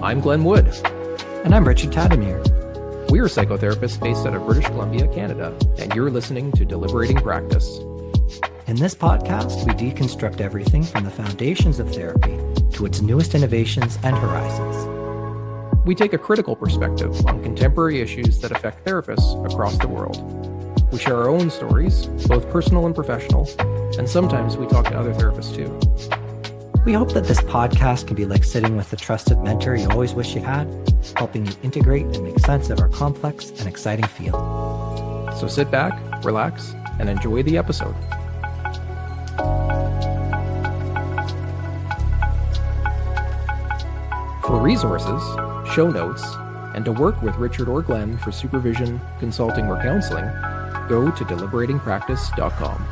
I'm Glenn Wood. And I'm Richard Tadamir. We're psychotherapists based out of British Columbia, Canada, and you're listening to Deliberating Practice. In this podcast, we deconstruct everything from the foundations of therapy to its newest innovations and horizons. We take a critical perspective on contemporary issues that affect therapists across the world. We share our own stories, both personal and professional, and sometimes we talk to other therapists too. We hope that this podcast can be like sitting with the trusted mentor you always wish you had, helping you integrate and make sense of our complex and exciting field. So sit back, relax, and enjoy the episode. For resources, show notes, and to work with Richard or Glenn for supervision, consulting, or counseling, go to deliberatingpractice.com.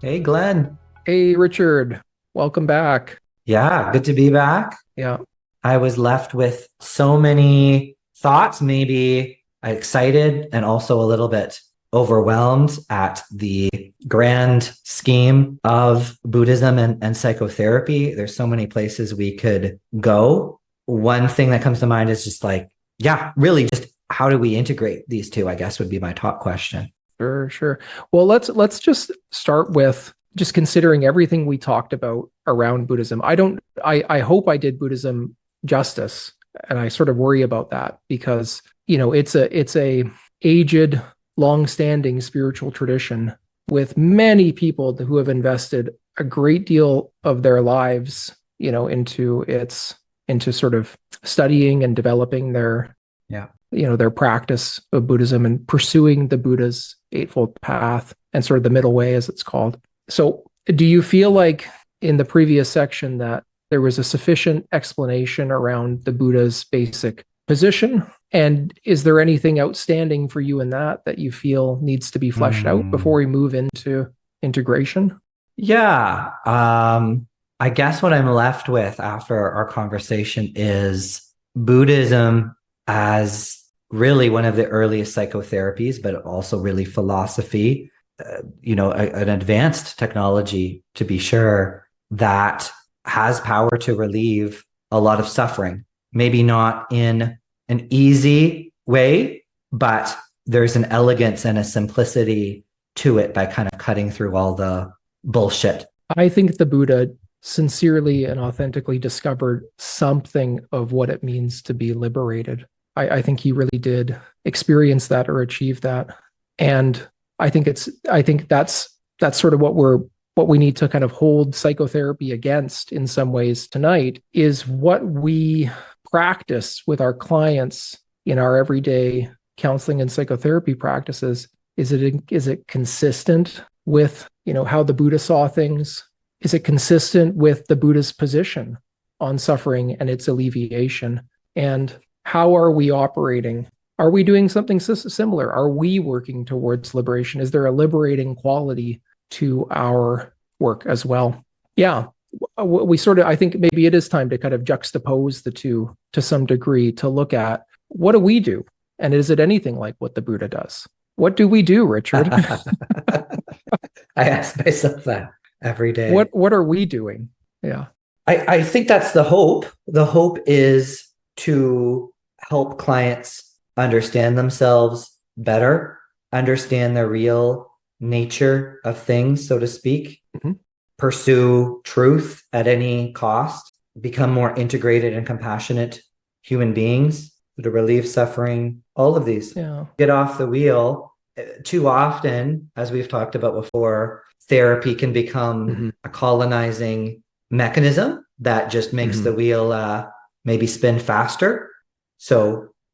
Hey, Glenn. Hey, Richard. Welcome back. Yeah, good to be back. Yeah. I was left with so many thoughts, maybe excited and also a little bit overwhelmed at the grand scheme of Buddhism and psychotherapy. There's so many places we could go. One thing that comes to mind is just like, really just how do we integrate these two, I guess would be my top question. Sure. Well, let's just start with just considering everything we talked about around Buddhism. I hope I did Buddhism justice, and I sort of worry about that because, it's a aged, long-standing spiritual tradition with many people who have invested a great deal of their lives, into sort of studying and developing their practice of Buddhism and pursuing the Buddha's Eightfold Path and sort of the middle way, as it's called. So do you feel like in the previous section that there was a sufficient explanation around the Buddha's basic position? And is there anything outstanding for you in that you feel needs to be fleshed out before we move into integration? Yeah. I guess what I'm left with after our conversation is Buddhism as really one of the earliest psychotherapies, but also really philosophy, an advanced technology, to be sure, that has power to relieve a lot of suffering. Maybe not in an easy way, but there's an elegance and a simplicity to it by kind of cutting through all the bullshit. I think the Buddha sincerely and authentically discovered something of what it means to be liberated. I think he really did experience that or achieve that. And I think that's sort of what we need to kind of hold psychotherapy against in some ways tonight is what we practice with our clients in our everyday counseling and psychotherapy practices. Is it consistent with, how the Buddha saw things? Is it consistent with the Buddha's position on suffering and its alleviation? And how are we operating? Are we doing something similar? Are we working towards liberation? Is there a liberating quality to our work as well? Yeah, I think maybe it is time to kind of juxtapose the two to some degree to look at what do we do? And is it anything like what the Buddha does? What do we do, Richard? I ask myself that every day. What are we doing? Yeah. I think that's the hope. The hope is to help clients understand themselves better, understand the real nature of things, so to speak, pursue truth at any cost, become more integrated and compassionate human beings to relieve suffering, all of these. Yeah. Get off the wheel. Too often, as we've talked about before, therapy can become a colonizing mechanism that just makes the wheel maybe spin faster.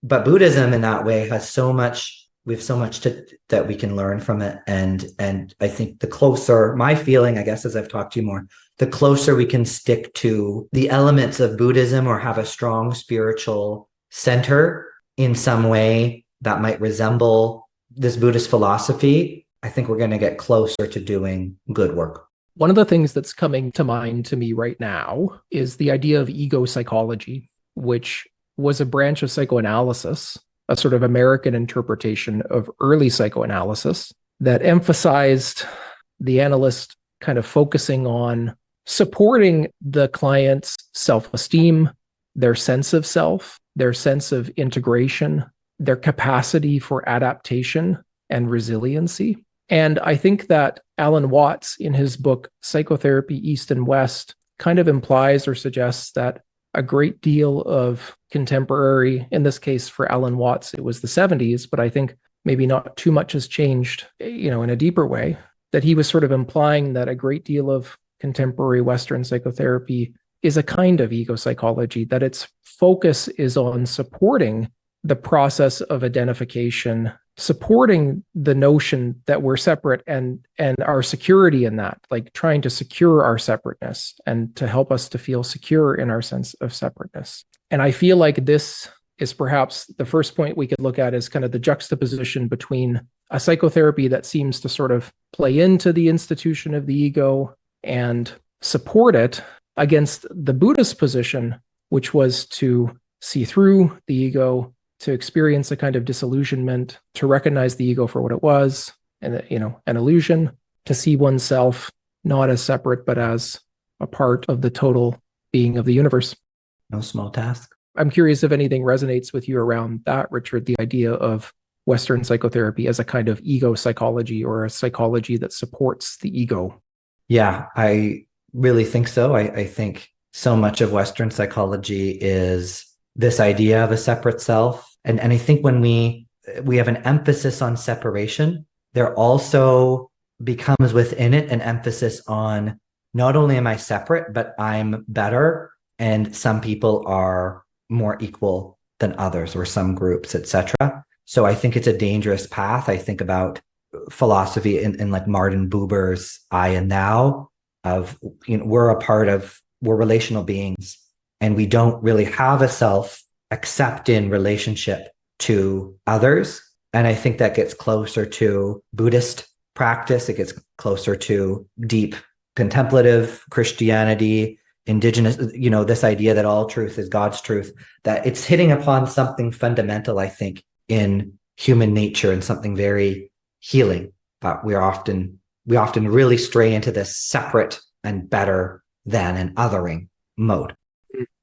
But Buddhism in that way has so much, we have so much that we can learn from it. And I think the closer, my feeling, I guess, as I've talked to you more, the closer we can stick to the elements of Buddhism or have a strong spiritual center in some way that might resemble this Buddhist philosophy, I think we're going to get closer to doing good work. One of the things that's coming to mind to me right now is the idea of ego psychology, which was a branch of psychoanalysis, a sort of American interpretation of early psychoanalysis that emphasized the analyst kind of focusing on supporting the client's self-esteem, their sense of self, their sense of integration, their capacity for adaptation and resiliency. And I think that Alan Watts, in his book, Psychotherapy, East and West, kind of implies or suggests that a great deal of contemporary, in this case for Alan Watts, it was the 70s, but I think maybe not too much has changed, in a deeper way, that he was sort of implying that a great deal of contemporary Western psychotherapy is a kind of ego psychology, that its focus is on supporting the process of identification, supporting the notion that we're separate and our security in that, like trying to secure our separateness and to help us to feel secure in our sense of separateness. And I feel like this is perhaps the first point we could look at is kind of the juxtaposition between a psychotherapy that seems to sort of play into the institution of the ego and support it against the Buddhist position, which was to see through the ego, to experience a kind of disillusionment, to recognize the ego for what it was, and an illusion, to see oneself not as separate, but as a part of the total being of the universe. No small task. I'm curious if anything resonates with you around that, Richard, the idea of Western psychotherapy as a kind of ego psychology or a psychology that supports the ego. Yeah, I really think so. I think so much of Western psychology is this idea of a separate self. And I think when we have an emphasis on separation, there also becomes within it an emphasis on not only am I separate, but I'm better. And some people are more equal than others, or some groups, etc. So I think it's a dangerous path. I think about philosophy in like Martin Buber's I and Thou of, we're relational beings, and we don't really have a self except in relationship to others. And I think that gets closer to Buddhist practice. It gets closer to deep contemplative Christianity, indigenous, this idea that all truth is God's truth, that it's hitting upon something fundamental, I think, in human nature and something very healing. But we often really stray into this separate and better than and othering mode.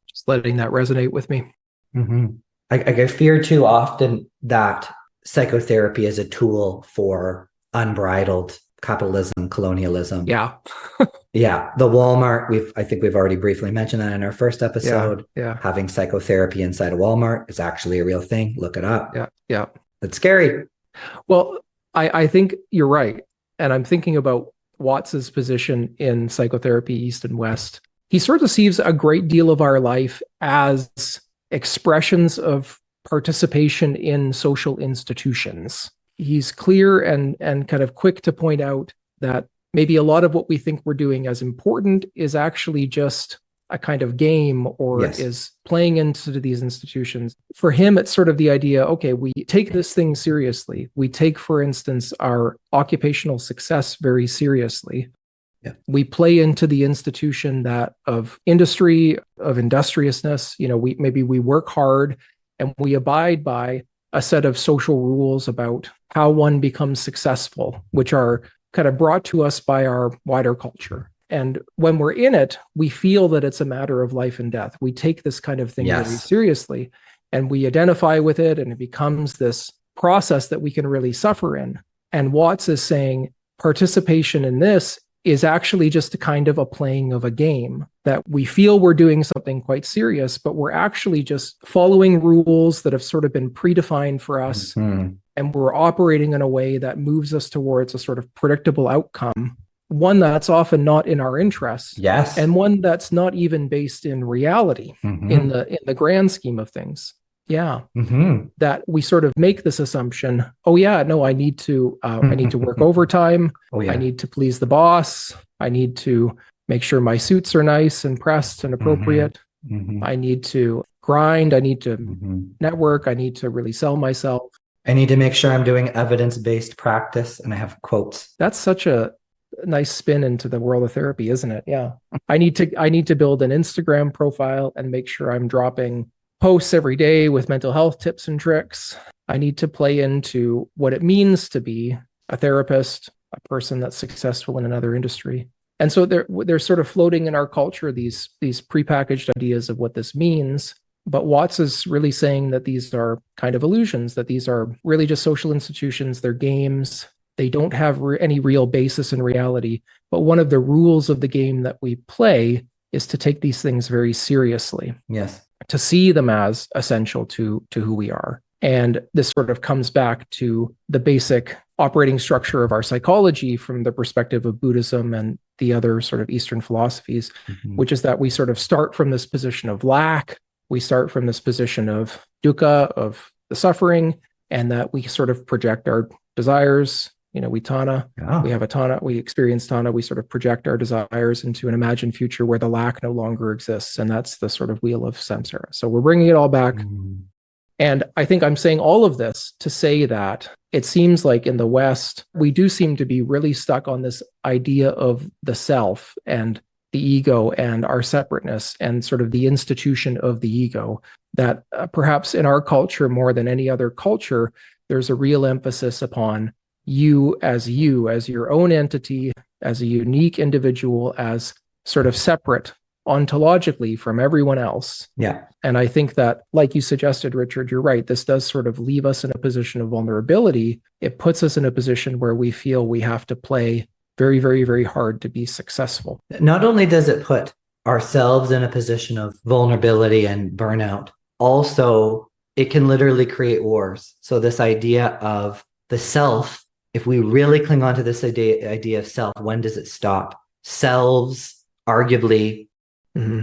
Just letting that resonate with me. Mm-hmm. I fear too often that psychotherapy is a tool for unbridled capitalism, colonialism. Yeah. Yeah. The Walmart, I think we've already briefly mentioned that in our first episode. Yeah. Having psychotherapy inside a Walmart is actually a real thing. Look it up. Yeah. It's scary. Well, I think you're right. And I'm thinking about Watts's position in Psychotherapy, East and West. He sort of sees a great deal of our life as expressions of participation in social institutions. He's clear and kind of quick to point out that maybe a lot of what we think we're doing as important is actually just a kind of game or is playing into these institutions. For him, it's sort of the idea, okay, we take this thing seriously. We take, for instance, our occupational success very seriously. Yeah. We play into the institution that of industry, of industriousness. We work hard and we abide by a set of social rules about how one becomes successful, which are kind of brought to us by our wider culture. And when we're in it, we feel that it's a matter of life and death. We take this kind of thing very seriously and we identify with it, and it becomes this process that we can really suffer in. And Watts is saying participation in this is actually just a kind of a playing of a game, that we feel we're doing something quite serious, but we're actually just following rules that have sort of been predefined for us. Mm-hmm. And we're operating in a way that moves us towards a sort of predictable outcome, one that's often not in our interests. Yes. And one that's not even based in reality, mm-hmm. in the grand scheme of things. Yeah. Mm-hmm. That we sort of make this assumption, I need to work overtime. I need to please the boss. I need to make sure my suits are nice and pressed and appropriate. Mm-hmm. I need to grind. I need to network. I need to really sell myself. I need to make sure I'm doing evidence-based practice. And I have quotes. That's such a nice spin into the world of therapy, isn't it? Yeah. I need to build an Instagram profile and make sure I'm dropping posts every day with mental health tips and tricks. I need to play into what it means to be a therapist, a person that's successful in another industry. And so they're sort of floating in our culture, these prepackaged ideas of what this means. But Watts is really saying that these are kind of illusions, that these are really just social institutions, they're games. They don't have any real basis in reality. But one of the rules of the game that we play is to take these things very seriously. Yes. To see them as essential to who we are. And this sort of comes back to the basic operating structure of our psychology from the perspective of Buddhism and the other sort of Eastern philosophies, which is that we sort of start from this position of lack. We start from this position of dukkha, of the suffering, and that we sort of project our desires. We tanha, we have a tanha, we experience tanha, we sort of project our desires into an imagined future where the lack no longer exists. And that's the sort of wheel of samsara. So we're bringing it all back. And I think I'm saying all of this to say that it seems like in the West, we do seem to be really stuck on this idea of the self and the ego and our separateness and sort of the institution of the ego, that perhaps in our culture, more than any other culture, there's a real emphasis upon you, as your own entity, as a unique individual, as sort of separate ontologically from everyone else. Yeah. And I think that, like you suggested, Richard, you're right. This does sort of leave us in a position of vulnerability. It puts us in a position where we feel we have to play very, very, very hard to be successful. Not only does it put ourselves in a position of vulnerability and burnout, also it can literally create wars. So this idea of the self, if we really cling on to this idea of self, when does it stop? Selves arguably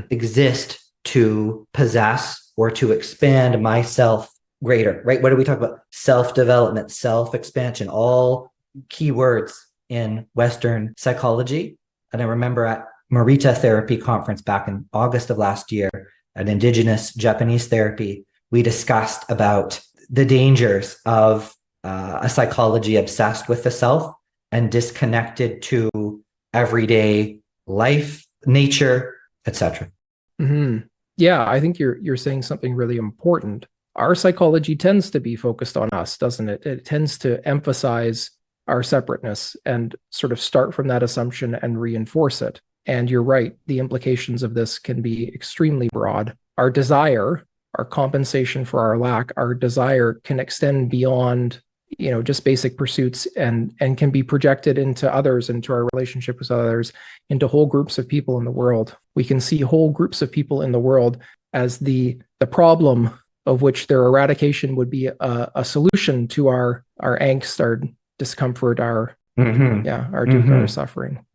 exist to possess or to expand myself greater, right? What do we talk about? Self-development, self-expansion, all key words in Western psychology. And I remember at Morita Therapy conference back in August of last year, an indigenous Japanese therapy, we discussed about the dangers of a psychology obsessed with the self and disconnected to everyday life, nature, etc. Yeah, I think you're saying something really important. Our psychology tends to be focused on us, doesn't it? It tends to emphasize our separateness and sort of start from that assumption and reinforce it. And you're right, the implications of this can be extremely broad. Our desire, our compensation for our lack, our desire can extend beyond, just basic pursuits and can be projected into others, into our relationship with others, into whole groups of people in the world. We can see whole groups of people in the world as the problem of which their eradication would be a solution to our angst, our discomfort, our dukkha, our suffering.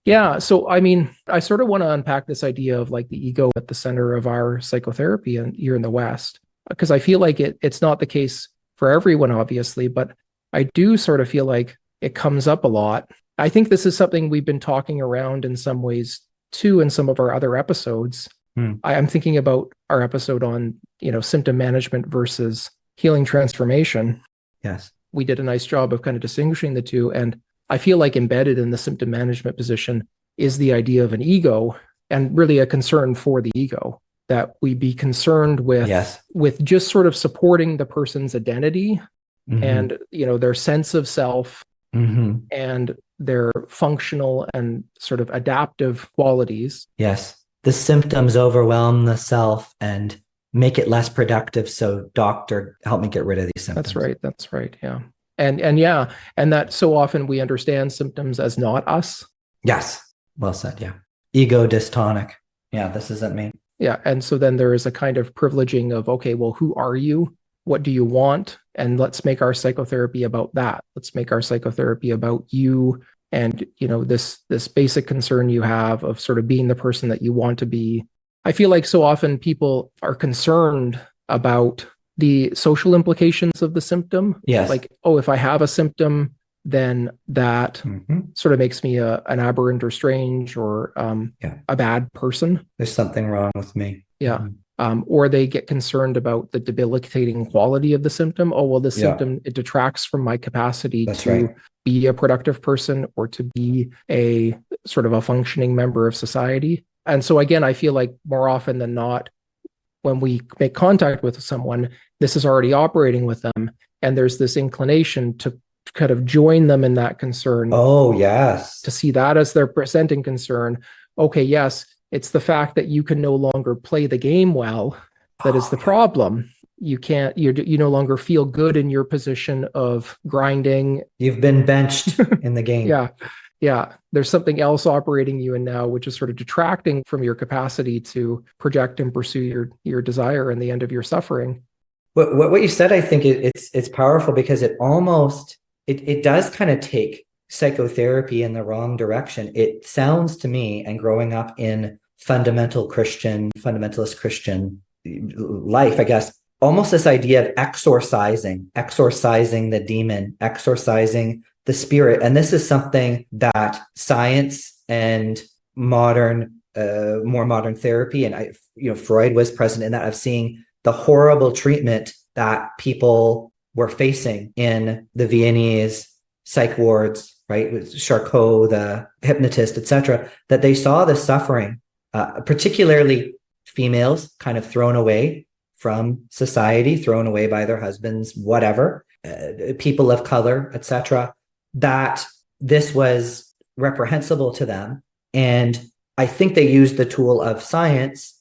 Yeah. So, I sort of want to unpack this idea of like the ego at the center of our psychotherapy here in the West, because I feel like it's not the case for everyone, obviously, but I do sort of feel like it comes up a lot. I think this is something we've been talking around in some ways too in some of our other episodes. I'm thinking about our episode on, symptom management versus healing transformation. Yes. We did a nice job of kind of distinguishing the two. And I feel like embedded in the symptom management position is the idea of an ego, and really a concern for the ego, that we be concerned with just sort of supporting the person's identity and, their sense of self and their functional and sort of adaptive qualities. Yes. The symptoms overwhelm the self and make it less productive. So doctor, help me get rid of these symptoms. That's right. Yeah. And that so often we understand symptoms as not us. Yes. Well said. Yeah. Ego dystonic. Yeah. This isn't me. Yeah. And so then there is a kind of privileging of, okay, well, who are you? What do you want? And let's make our psychotherapy about that. Let's make our psychotherapy about you and, this basic concern you have of sort of being the person that you want to be. I feel like so often people are concerned about the social implications of the symptom. Yes. Like, oh, if I have a symptom, then that sort of makes me an aberrant or strange or a bad person. There's something wrong with me. Yeah. Or they get concerned about the debilitating quality of the symptom. Oh, well, this symptom, it detracts from my capacity be a productive person or to be a sort of a functioning member of society. And so again, I feel like more often than not, when we make contact with someone, this is already operating with them. And there's this inclination to kind of join them in that concern. Oh, yes. To see that as their presenting concern. Okay, yes, it's the fact that you can no longer play the game well that is the problem. You can't, you no longer feel good in your position of grinding. You've been benched in the game. Yeah. There's something else operating you in now, which is sort of detracting from your capacity to project and pursue your desire and the end of your suffering. What you said, I think it's powerful because it almost, it does kind of take psychotherapy in the wrong direction. It sounds to me, and growing up in fundamentalist Christian life, I guess, almost this idea of exorcising the demon, exorcising the spirit. And this is something that science and more modern therapy, and Freud was present in that, of seeing the horrible treatment that people were facing in the Viennese psych wards, right? With Charcot, the hypnotist, etc., that they saw the suffering, particularly females kind of thrown away from society, thrown away by their husbands, whatever, people of color, etc., that this was reprehensible to them. And I think they used the tool of science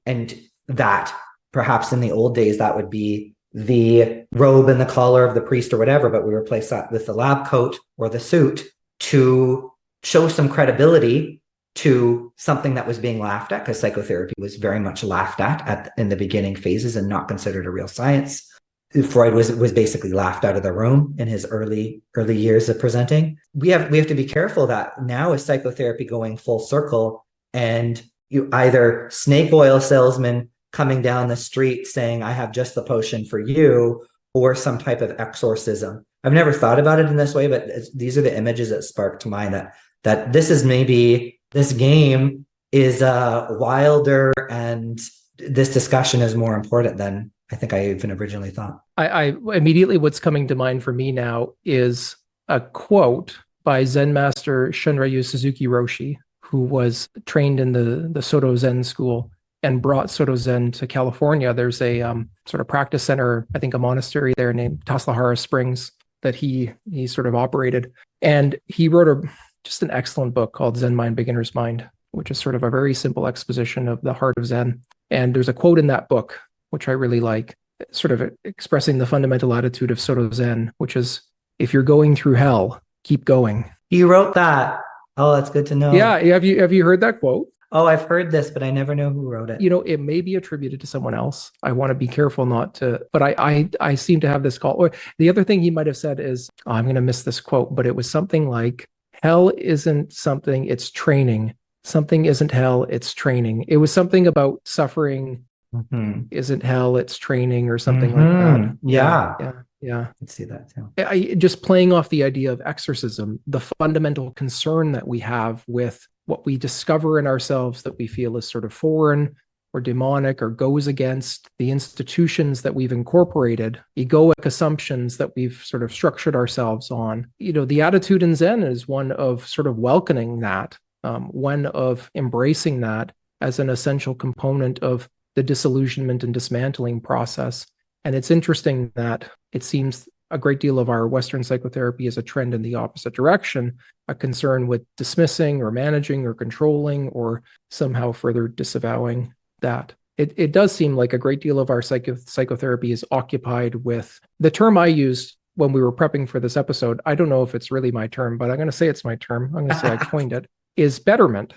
and that perhaps in the old days, that would be the robe and the collar of the priest or whatever, but we replaced that with the lab coat or the suit to show some credibility to something that was being laughed at, because psychotherapy was very much laughed at in the beginning phases and not considered a real science. Freud was basically laughed out of the room in his early years of presenting. We have to be careful that now is psychotherapy going full circle, and you either snake oil salesman coming down the street saying, I have just the potion for you, or some type of exorcism. I've never thought about it in this way, but these are the images that spark to mind, that this is maybe, this game is wilder, and this discussion is more important than I think I even originally thought. I immediately, what's coming to mind for me now is a quote by Zen master Shunryu Suzuki Roshi, who was trained in the Soto Zen school and brought Soto Zen to California. There's a sort of practice center, I think a monastery there named Taslahara Springs that he sort of operated. And he wrote just an excellent book called Zen Mind, Beginner's Mind, which is sort of a very simple exposition of the heart of Zen. And there's a quote in that book, which I really like, sort of expressing the fundamental attitude of Soto Zen, which is, if you're going through hell, keep going. You wrote that. Oh, that's good to know. Yeah. Have you heard that quote? Oh, I've heard this, but I never know who wrote it. It may be attributed to someone else. I want to be careful not to, but I seem to have this call. Or the other thing he might have said is, I'm going to miss this quote, but it was something like, hell isn't something, it's training. Something isn't hell, it's training. It was something about suffering isn't hell, it's training, or something like that. Yeah. I can see that too. Just playing off the idea of exorcism, the fundamental concern that we have with what we discover in ourselves that we feel is sort of foreign or demonic or goes against the institutions that we've incorporated, egoic assumptions that we've sort of structured ourselves on. The attitude in Zen is one of sort of welcoming that, one of embracing that as an essential component of the disillusionment and dismantling process. And it's interesting that it seems a great deal of our Western psychotherapy is a trend in the opposite direction, a concern with dismissing or managing or controlling or somehow further disavowing that. It does seem like a great deal of our psychotherapy is occupied with the term I used when we were prepping for this episode. I don't know if it's really my term, but I'm going to say it's my term. I'm going to say I coined it, is betterment.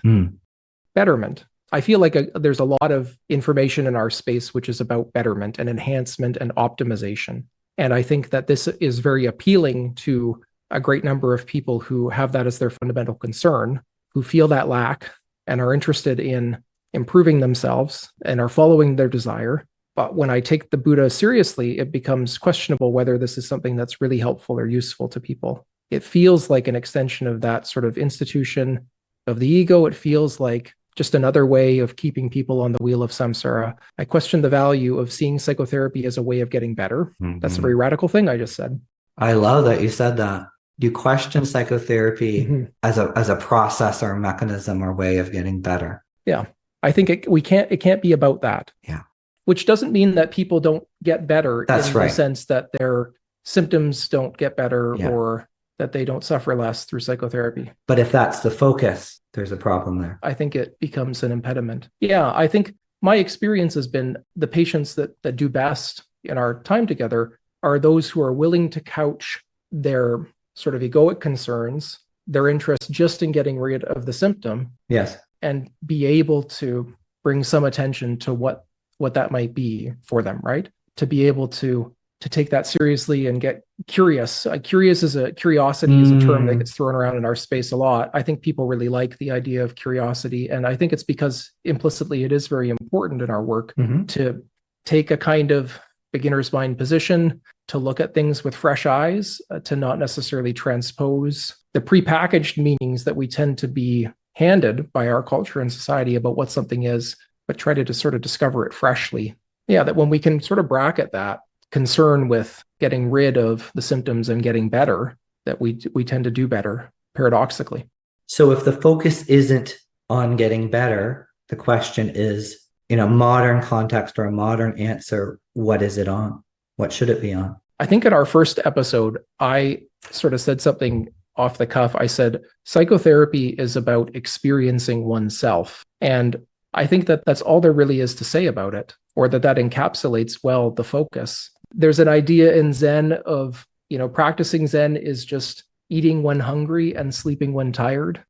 Betterment. I feel like there's a lot of information in our space which is about betterment and enhancement and optimization. And I think that this is very appealing to a great number of people who have that as their fundamental concern, who feel that lack and are interested in improving themselves and are following their desire. But when I take the Buddha seriously, it becomes questionable whether this is something that's really helpful or useful to people. It feels like an extension of that sort of institution of the ego. It feels like just another way of keeping people on the wheel of samsara. I question the value of seeing psychotherapy as a way of getting better. That's a very radical thing I just said. I love that you said that. You question psychotherapy as a process or a mechanism or way of getting better. Yeah. I think it can't be about that. Yeah. Which doesn't mean that people don't get better. That's in right. the sense that they're symptoms don't get better Yeah. or that they don't suffer less through psychotherapy. But if that's the focus, there's a problem there. I think it becomes an impediment. Yeah, I think my experience has been the patients that do best in our time together are those who are willing to couch their sort of egoic concerns, their interest just in getting rid of the symptom. Yes. And be able to bring some attention to what that might be for them, right? To be able to take that seriously and get curious. Curiosity is a term that gets thrown around in our space a lot. I think people really like the idea of curiosity. And I think it's because implicitly it is very important in our work to take a kind of beginner's mind position, to look at things with fresh eyes, to not necessarily transpose the prepackaged meanings that we tend to be handed by our culture and society about what something is, but try to sort of discover it freshly. Yeah, that when we can sort of bracket that concern with getting rid of the symptoms and getting better, that we tend to do better, paradoxically. So if the focus isn't on getting better, the question is, in a modern context or a modern answer, what is it on? What should it be on? I think in our first episode, I sort of said something off the cuff. I said, psychotherapy is about experiencing oneself. And I think that that's all there really is to say about it, or that encapsulates well the focus. There's an idea in Zen of, practicing Zen is just eating when hungry and sleeping when tired.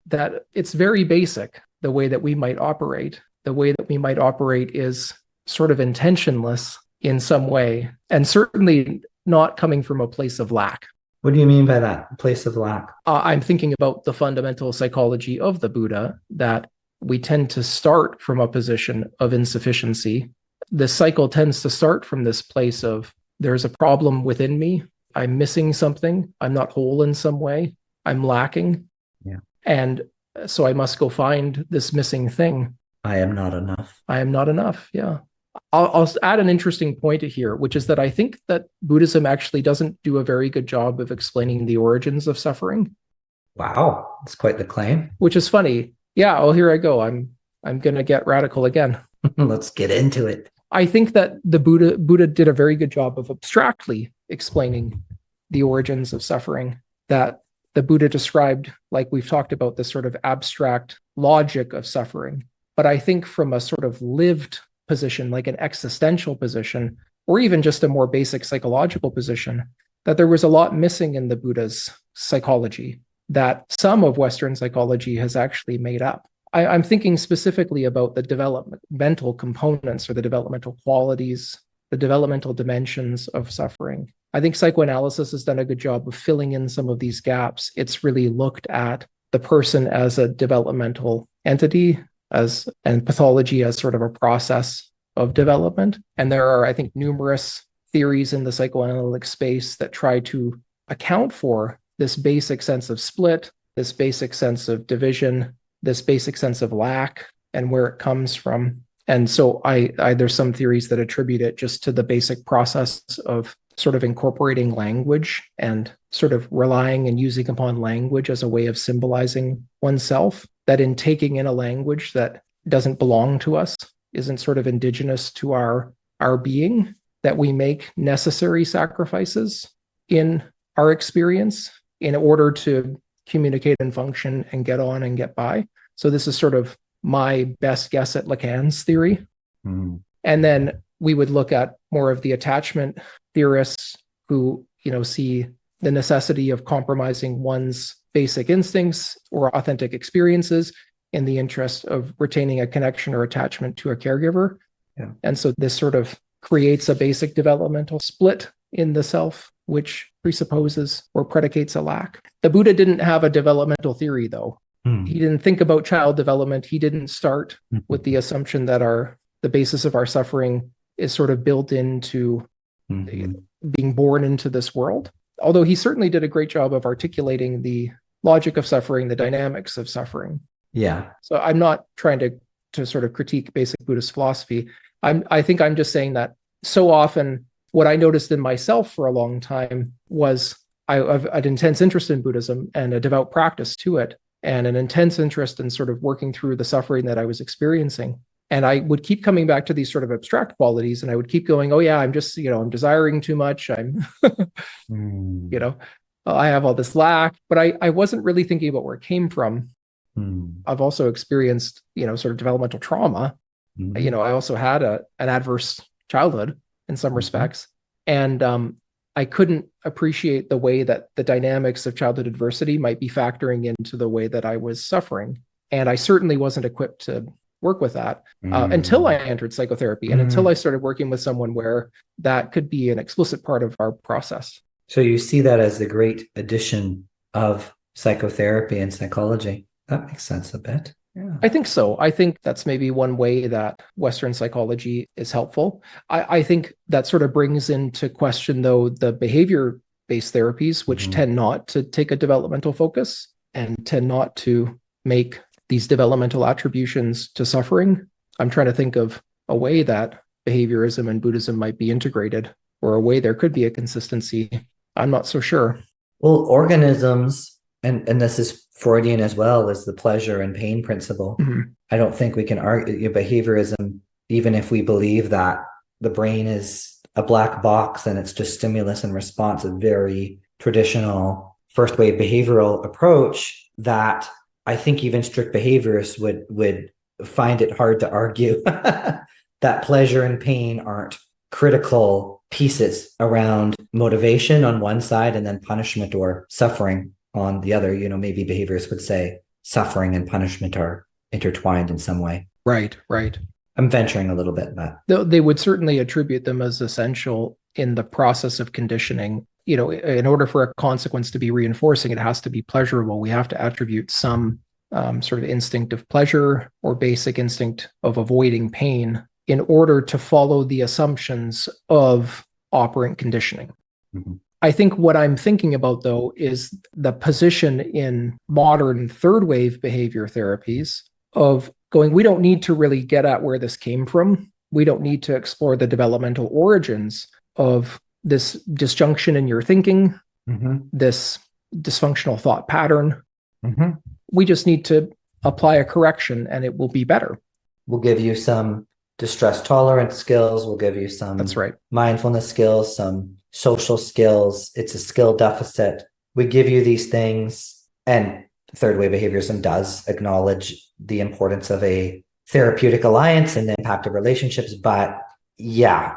That it's very basic, the way that we might operate. The way that we might operate is sort of intentionless in some way, and certainly not coming from a place of lack. What do you mean by that? Place of lack? I'm thinking about the fundamental psychology of the Buddha, that we tend to start from a position of insufficiency. The cycle tends to start from this place of, there's a problem within me. I'm missing something. I'm not whole in some way. I'm lacking. Yeah. And so I must go find this missing thing. I am not enough. I am not enough. Yeah. I'll add an interesting point here, which is that I think that Buddhism actually doesn't do a very good job of explaining the origins of suffering. Wow, that's quite the claim. Which is funny. Yeah, well, here I go. I'm going to get radical again. Let's get into it. I think that the Buddha did a very good job of abstractly explaining the origins of suffering, that the Buddha described, like we've talked about, this sort of abstract logic of suffering. But I think from a sort of lived position, like an existential position, or even just a more basic psychological position, that there was a lot missing in the Buddha's psychology that some of Western psychology has actually made up. I'm thinking specifically about the developmental components or the developmental qualities, the developmental dimensions of suffering. I think psychoanalysis has done a good job of filling in some of these gaps. It's really looked at the person as a developmental entity, and pathology as sort of a process of development. And there are, I think, numerous theories in the psychoanalytic space that try to account for this basic sense of split, this basic sense of division, this basic sense of lack, and where it comes from. And so there's some theories that attribute it just to the basic process of sort of incorporating language and sort of relying and using upon language as a way of symbolizing oneself, that in taking in a language that doesn't belong to us, isn't sort of indigenous to our being, that we make necessary sacrifices in our experience in order to communicate and function and get on and get by. So this is sort of my best guess at Lacan's theory. And then we would look at more of the attachment theorists who, see the necessity of compromising one's basic instincts or authentic experiences in the interest of retaining a connection or attachment to a caregiver. Yeah. And so this sort of creates a basic developmental split in the self, which presupposes or predicates a lack. The Buddha didn't have a developmental theory, though. He didn't think about child development. He didn't start with the assumption that the basis of our suffering is sort of built into being born into this world. Although he certainly did a great job of articulating the logic of suffering, the dynamics of suffering. Yeah. So I'm not trying to sort of critique basic Buddhist philosophy. I think I'm just saying that so often what I noticed in myself for a long time was I've an intense interest in Buddhism and a devout practice to it, and an intense interest in sort of working through the suffering that I was experiencing. And I would keep coming back to these sort of abstract qualities, and I would keep going, oh yeah, I'm just, I'm desiring too much. I'm, you know, I have all this lack, but I wasn't really thinking about where it came from. I've also experienced, sort of developmental trauma. I also had an adverse childhood in some respects. And I couldn't appreciate the way that the dynamics of childhood adversity might be factoring into the way that I was suffering. And I certainly wasn't equipped to work with that until I entered psychotherapy and until I started working with someone where that could be an explicit part of our process. So you see that as the great addition of psychotherapy and psychology. That makes sense a bit. Yeah. I think so. I think that's maybe one way that Western psychology is helpful. I think that sort of brings into question, though, the behavior-based therapies, which tend not to take a developmental focus and tend not to make these developmental attributions to suffering. I'm trying to think of a way that behaviorism and Buddhism might be integrated, or a way there could be a consistency. I'm not so sure. Well, organisms, and this is Freudian as well, is the pleasure and pain principle. I don't think we can argue behaviorism, even if we believe that the brain is a black box and it's just stimulus and response, a very traditional first wave behavioral approach that I think even strict behaviorists would find it hard to argue that pleasure and pain aren't critical pieces around motivation on one side and then punishment or suffering on the other. Maybe behaviorists would say suffering and punishment are intertwined in some way. Right. I'm venturing a little bit, but they would certainly attribute them as essential in the process of conditioning. In order for a consequence to be reinforcing, it has to be pleasurable. We have to attribute some sort of instinct of pleasure or basic instinct of avoiding pain in order to follow the assumptions of operant conditioning. I think what I'm thinking about, though, is the position in modern third wave behavior therapies of going, we don't need to really get at where this came from. We don't need to explore the developmental origins of this disjunction in your thinking, this dysfunctional thought pattern. We just need to apply a correction and it will be better. We'll give you some distress tolerance skills. We'll give you some mindfulness skills, some social skills. It's a skill deficit. We give you these things, and third wave behaviorism does acknowledge the importance of a therapeutic alliance and the impact of relationships. But yeah,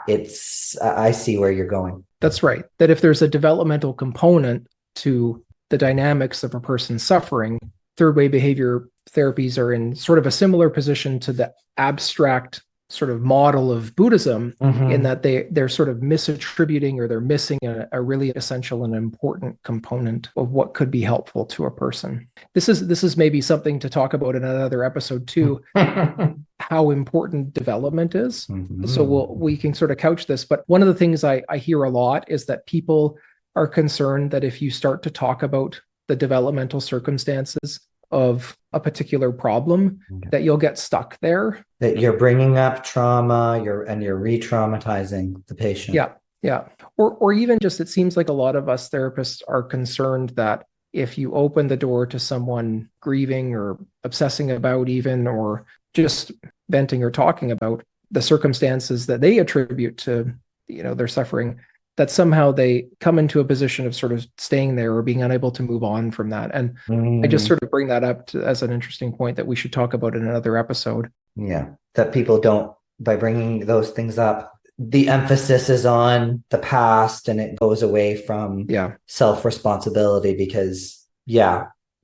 I see where you're going. That's right. That if there's a developmental component to the dynamics of a person suffering, third wave behavior therapies are in sort of a similar position to the abstract sort of model of Buddhism, in that they're sort of misattributing, or they're missing a really essential and important component of what could be helpful to a person. This is maybe something to talk about in another episode too, how important development is. So we can sort of couch this, but one of the things I hear a lot is that people are concerned that if you start to talk about the developmental circumstances of a particular problem, that you'll get stuck there. That you're bringing up trauma, you're re-traumatizing the patient. Yeah. Or even just, it seems like a lot of us therapists are concerned that if you open the door to someone grieving or obsessing about even, or just venting or talking about the circumstances that they attribute to, their suffering, that somehow they come into a position of sort of staying there or being unable to move on from that. And I just sort of bring that up as an interesting point that we should talk about in another episode. Yeah, that people don't, by bringing those things up, the emphasis is on the past and it goes away from self-responsibility because,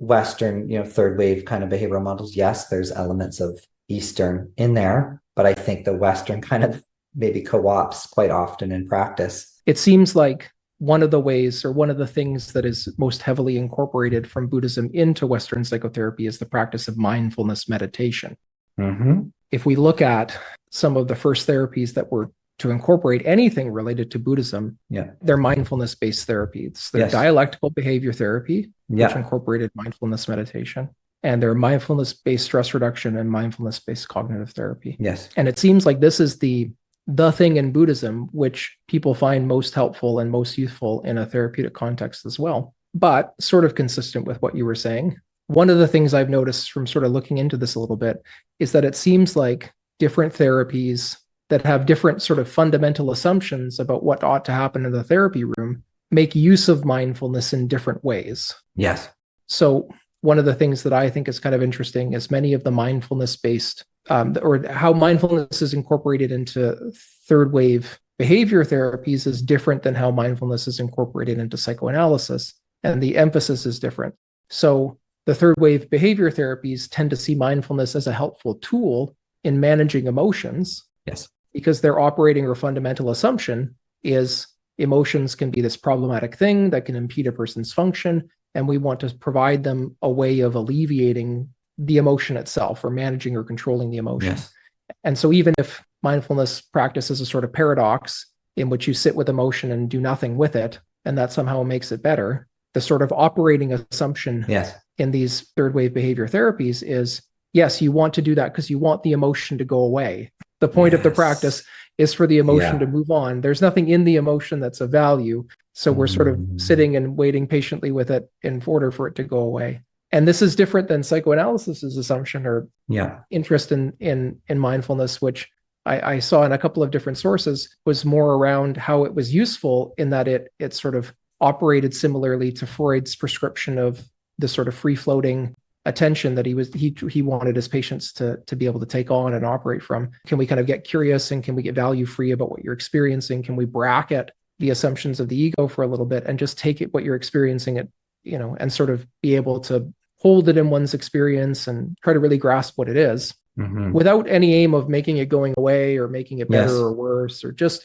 Western, third wave kind of behavioral models, yes, there's elements of Eastern in there, but I think the Western kind of maybe co-ops quite often in practice. It seems like one of the ways, or one of the things that is most heavily incorporated from Buddhism into Western psychotherapy is the practice of mindfulness meditation. If we look at some of the first therapies that were to incorporate anything related to Buddhism, they're mindfulness-based therapies. They're dialectical behavior therapy, which incorporated mindfulness meditation. And they're mindfulness-based stress reduction and mindfulness-based cognitive therapy. Yes. And it seems like this is the thing in Buddhism which people find most helpful and most useful in a therapeutic context as well. But sort of consistent with what you were saying, one of the things I've noticed from sort of looking into this a little bit is that it seems like different therapies that have different sort of fundamental assumptions about what ought to happen in the therapy room make use of mindfulness in different ways. Yes. So one of the things that I think is kind of interesting is many of the mindfulness-based, or how mindfulness is incorporated into third wave behavior therapies is different than how mindfulness is incorporated into psychoanalysis, and the emphasis is different. So the third wave behavior therapies tend to see mindfulness as a helpful tool in managing emotions. Yes. Because their operating or fundamental assumption is emotions can be this problematic thing that can impede a person's function, and we want to provide them a way of alleviating the emotion itself or managing or controlling the emotion. Yes. And so even if mindfulness practice is a sort of paradox in which you sit with emotion and do nothing with it, and that somehow makes it better, the sort of operating assumption in these third wave behavior therapies is, yes, you want to do that because you want the emotion to go away. The point of the practice is for the emotion to move on. There's nothing in the emotion that's of value. So we're sort of sitting and waiting patiently with it in order for it to go away. And this is different than psychoanalysis's assumption or interest in mindfulness, which I saw in a couple of different sources, was more around how it was useful in that it sort of operated similarly to Freud's prescription of the sort of free-floating attention that he wanted his patients to be able to take on and operate from. Can we kind of get curious, and can we get value free about what you're experiencing? Can we bracket the assumptions of the ego for a little bit and just take it what you're experiencing it, and sort of be able to hold it in one's experience and try to really grasp what it is without any aim of making it going away or making it better or worse, or just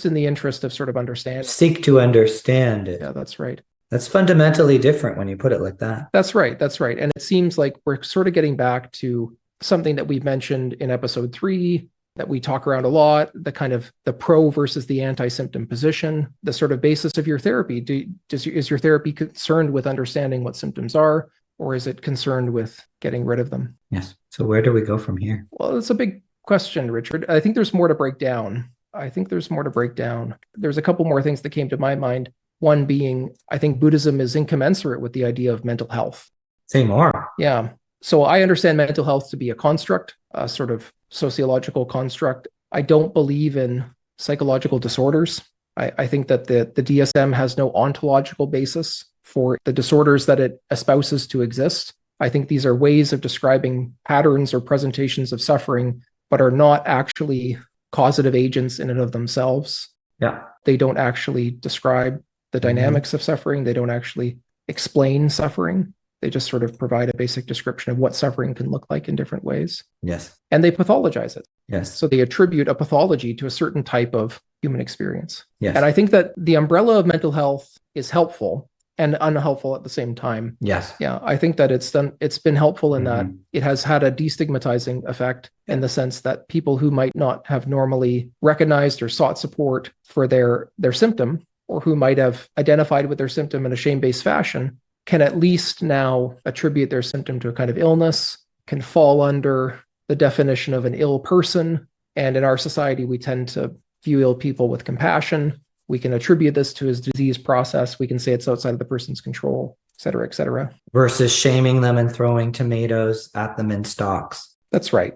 in the interest of sort of understanding. Seek to understand it. Yeah, that's right. That's fundamentally different when you put it like that. That's right. And it seems like we're sort of getting back to something that we've mentioned in episode 3, that we talk around a lot, the kind of the pro versus the anti-symptom position, the sort of basis of your therapy. Is your therapy concerned with understanding what symptoms are, or is it concerned with getting rid of them? Yes. So where do we go from here? Well, it's a big question, Richard. I think there's more to break down. There's a couple more things that came to my mind. One being, I think Buddhism is incommensurate with the idea of mental health. Say more. Yeah. So I understand mental health to be a construct, a sort of sociological construct. I don't believe in psychological disorders. I think that the DSM has no ontological basis for the disorders that it espouses to exist. I think these are ways of describing patterns or presentations of suffering, but are not actually causative agents in and of themselves. Yeah. They don't actually describe the dynamics of suffering. They don't actually explain suffering. They just sort of provide a basic description of what suffering can look like in different ways. Yes. And they pathologize it. Yes. So they attribute a pathology to a certain type of human experience. Yes. And I think that the umbrella of mental health is helpful and unhelpful at the same time. Yes. Yeah. I think that it's been helpful in that it has had a destigmatizing effect in the sense that people who might not have normally recognized or sought support for their symptom, or who might have identified with their symptom in a shame-based fashion, can at least now attribute their symptom to a kind of illness, can fall under the definition of an ill person. And in our society, we tend to view ill people with compassion. We can attribute this to his disease process. We can say it's outside of the person's control, et cetera, et cetera. Versus shaming them and throwing tomatoes at them in stocks. That's right.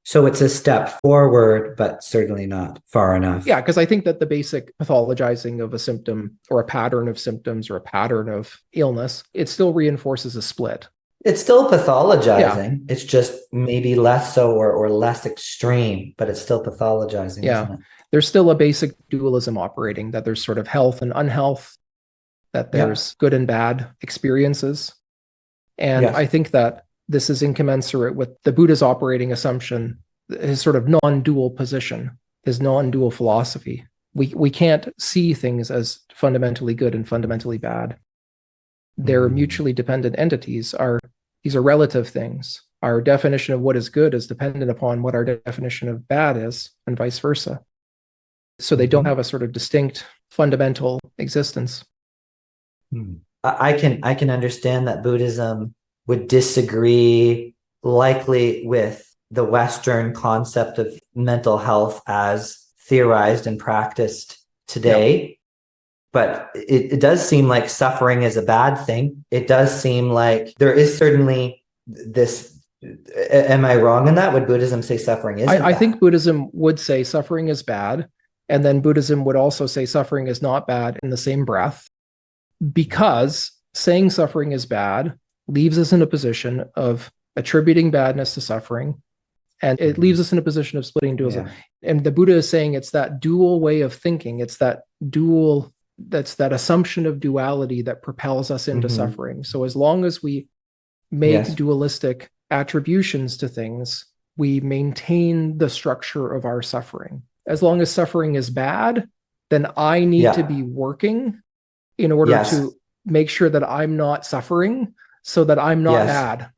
So it's a step forward, but certainly not far enough. Yeah, because I think that the basic pathologizing of a symptom or a pattern of symptoms or a pattern of illness, it still reinforces a split. It's still pathologizing. It's just maybe less so or less extreme, but it's still pathologizing. Yeah, isn't it? There's still a basic dualism operating, that there's sort of health and unhealth, that there's good and bad experiences. And I think that this is incommensurate with the Buddha's operating assumption, his sort of non-dual position, his non-dual philosophy. We can't see things as fundamentally good and fundamentally bad. They're mutually dependent entities. These are relative things. Our definition of what is good is dependent upon what our definition of bad is, and vice versa. So they don't have a sort of distinct fundamental existence. I can understand that Buddhism would disagree likely with the Western concept of mental health as theorized and practiced today. Yep. But it does seem like suffering is a bad thing. It does seem like there is certainly this Am I wrong in that? Would Buddhism say suffering isn't I bad? think Buddhism would say suffering is bad. And then Buddhism would also say suffering is not bad in the same breath, because saying suffering is bad leaves us in a position of attributing badness to suffering. And it leaves us in a position of splitting duals. Yeah. And the Buddha is saying it's that dual way of thinking. It's that dual, that's that assumption of duality that propels us into suffering. So as long as we make dualistic attributions to things, we maintain the structure of our suffering. As long as suffering is bad, then I need to be working in order to make sure that I'm not suffering, so that I'm not bad.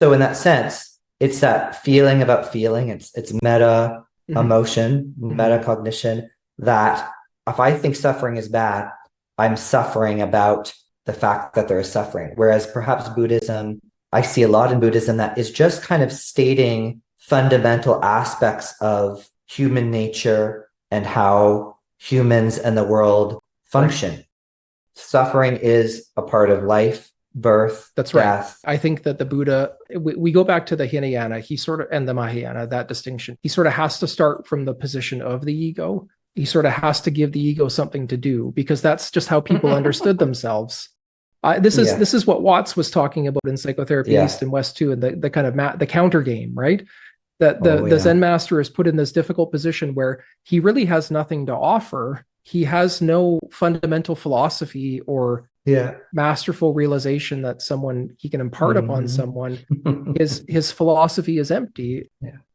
So in that sense, it's that feeling about feeling. It's meta emotion, metacognition, that if I think suffering is bad, I'm suffering about the fact that there is suffering. Whereas perhaps Buddhism, I see a lot in Buddhism that is just kind of stating fundamental aspects of human nature and how humans and the world function. Right. Suffering is a part of life, birth, that's death. Right. I think that the Buddha, we go back to the Hinayana, he sort of, and the Mahayana, that distinction, he sort of has to start from the position of the ego. He sort of has to give the ego something to do, because that's just how people understood themselves. This is what Watts was talking about in Psychotherapy East and West too, and the kind of the counter game, right? That the Zen master is put in this difficult position where he really has nothing to offer. He has no fundamental philosophy or masterful realization that he can impart upon someone. His philosophy is empty.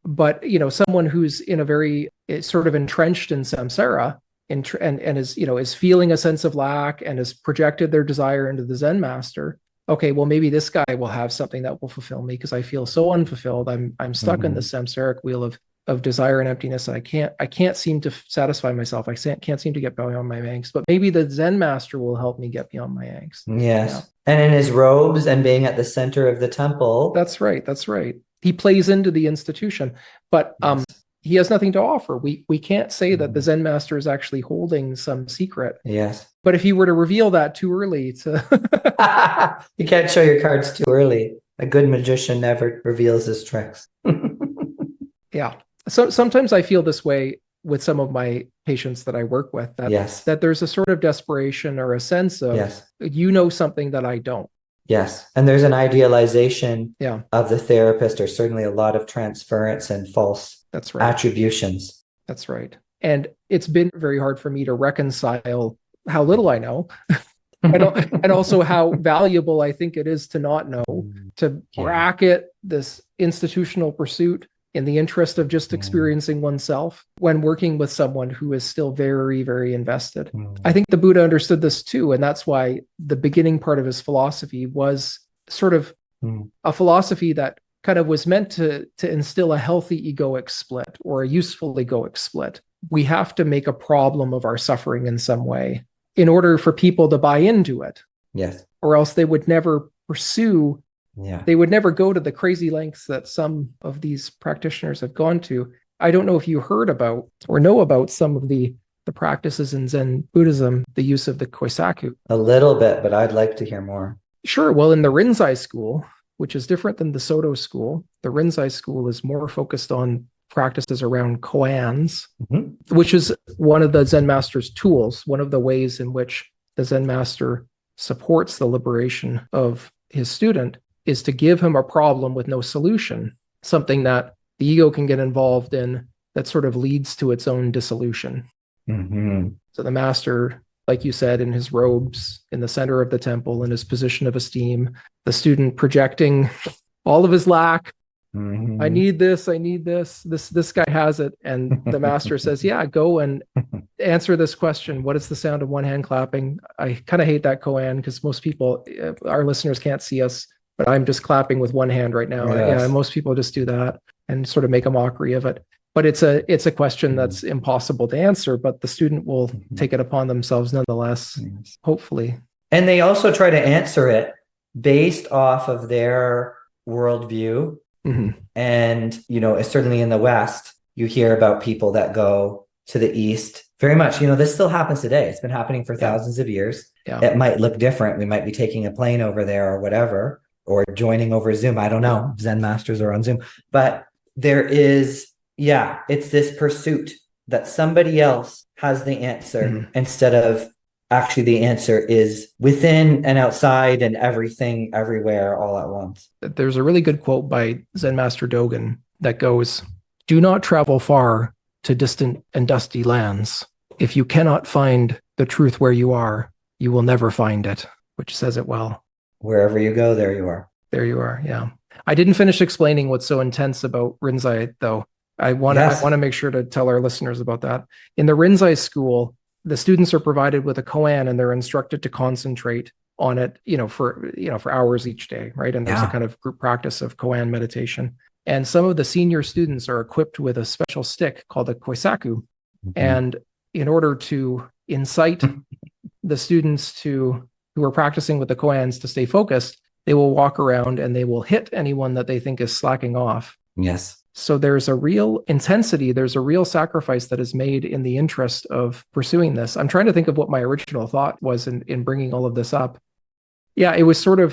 But someone who's in a very sort of entrenched in samsara and is feeling a sense of lack and has projected their desire into the Zen master. Okay, well, maybe this guy will have something that will fulfill me, because I feel so unfulfilled. I'm stuck in the samsaric wheel of desire and emptiness. And I can't seem to satisfy myself. I can't seem to get beyond my angst. But maybe the Zen master will help me get beyond my angst. Yes. Yeah. And in his robes and being at the center of the temple. That's right. He plays into the institution, but he has nothing to offer. We can't say that the Zen master is actually holding some secret. Yes. But if you were to reveal that too early you can't show your cards too early. A good magician never reveals his tricks. Yeah. So sometimes I feel this way with some of my patients that I work with, that there's a sort of desperation or a sense of, something that I don't. Yes. And there's an idealization of the therapist, or certainly a lot of transference and false attributions. That's right. And it's been very hard for me to reconcile how little I know and also how valuable I think it is to not know, to bracket this institutional pursuit in the interest of just experiencing oneself when working with someone who is still very, very invested. I think the Buddha understood this too. And that's why the beginning part of his philosophy was sort of a philosophy that kind of was meant to instill a healthy egoic split or a useful egoic split. We have to make a problem of our suffering in some way in order for people to buy into it. Yes. Or else they would never pursue. They would never go to the crazy lengths that some of these practitioners have gone to. I don't know if you heard about or know about some of the practices in Zen Buddhism, the use of the koisaku. A little bit, but I'd like to hear more. Sure. Well, in the Rinzai school, which is different than the Soto school, the Rinzai school is more focused on practices around koans, which is one of the Zen master's tools, one of the ways in which the Zen master supports the liberation of his student is to give him a problem with no solution, something that the ego can get involved in that sort of leads to its own dissolution. So the master, like you said, in his robes, in the center of the temple, in his position of esteem, the student projecting all of his lack. I need this. This guy has it. And the master says, go and answer this question. What is the sound of one hand clapping? I kind of hate that koan because most people, our listeners can't see us, but I'm just clapping with one hand right now. Yes. Most people just do that and sort of make a mockery of it. But it's a question that's impossible to answer, but the student will take it upon themselves nonetheless, hopefully. And they also try to answer it based off of their worldview. And, certainly in the West, you hear about people that go to the East very much. This still happens today. It's been happening for thousands of years. It might look different. We might be taking a plane over there or whatever. or joining over Zoom. I don't know. Zen masters are on Zoom, but there is, it's this pursuit that somebody else has the answer instead of actually the answer is within and outside and everything, everywhere, all at once. There's a really good quote by Zen Master Dogen that goes, "Do not travel far to distant and dusty lands. If you cannot find the truth where you are, you will never find it," which says it well. Wherever you go, there you are. There you are. Yeah. I didn't finish explaining what's so intense about Rinzai, though. I want to make sure to tell our listeners about that. In the Rinzai school, the students are provided with a koan and they're instructed to concentrate on it, for hours each day, right? And there's a kind of group practice of koan meditation. And some of the senior students are equipped with a special stick called a koisaku. And in order to incite the students who are practicing with the koans to stay focused, they will walk around and they will hit anyone that they think is slacking off. Yes. So there's a real intensity, there's a real sacrifice that is made in the interest of pursuing this. I'm trying to think of what my original thought was in bringing all of this up. Yeah, it was sort of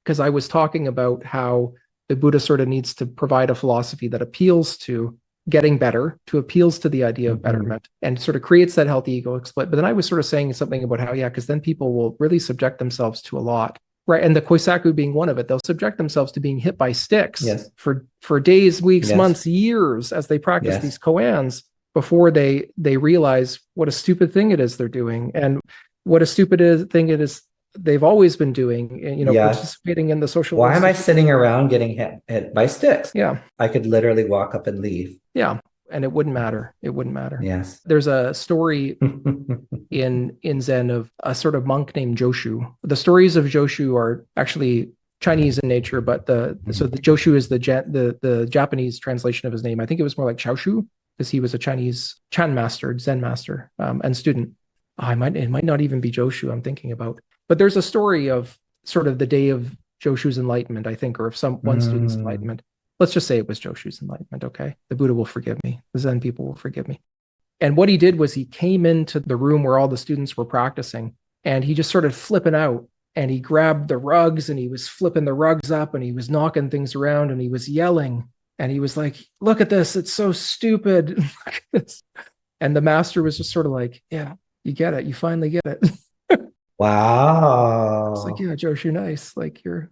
because I was talking about how the Buddha sort of needs to provide a philosophy that appeals to getting better, to appeals to the idea of betterment, and sort of creates that healthy egoic split. But then I was sort of saying something about how, because then people will really subject themselves to a lot. Right. And the koisaku being one of it, they'll subject themselves to being hit by sticks for days, weeks, months, years as they practice these koans before they realize what a stupid thing it is they're doing and what a stupid thing it is they've always been doing, participating in the social. Why am I sitting around getting hit by sticks? Yeah. I could literally walk up and leave. Yeah. And it wouldn't matter. It wouldn't matter. Yes. There's a story in Zen of a sort of monk named Joshu. The stories of Joshu are actually Chinese in nature, but the Joshu is the Japanese translation of his name. I think it was more like Chaoshu because he was a Chinese Chan master, Zen master, and student. It might not even be Joshu I'm thinking about. But there's a story of sort of the day of Joshu's enlightenment, I think, or of one student's enlightenment. Let's just say it was Joshu's enlightenment, okay? The Buddha will forgive me. The Zen people will forgive me. And what he did was he came into the room where all the students were practicing, and he just started flipping out. And he grabbed the rugs, and he was flipping the rugs up, and he was knocking things around, and he was yelling. And he was like, "Look at this. It's so stupid." Look at this. And the master was just sort of like, "Yeah, you get it. You finally get it." Wow. It's like, "Yeah, Joshu, nice. Like you're..."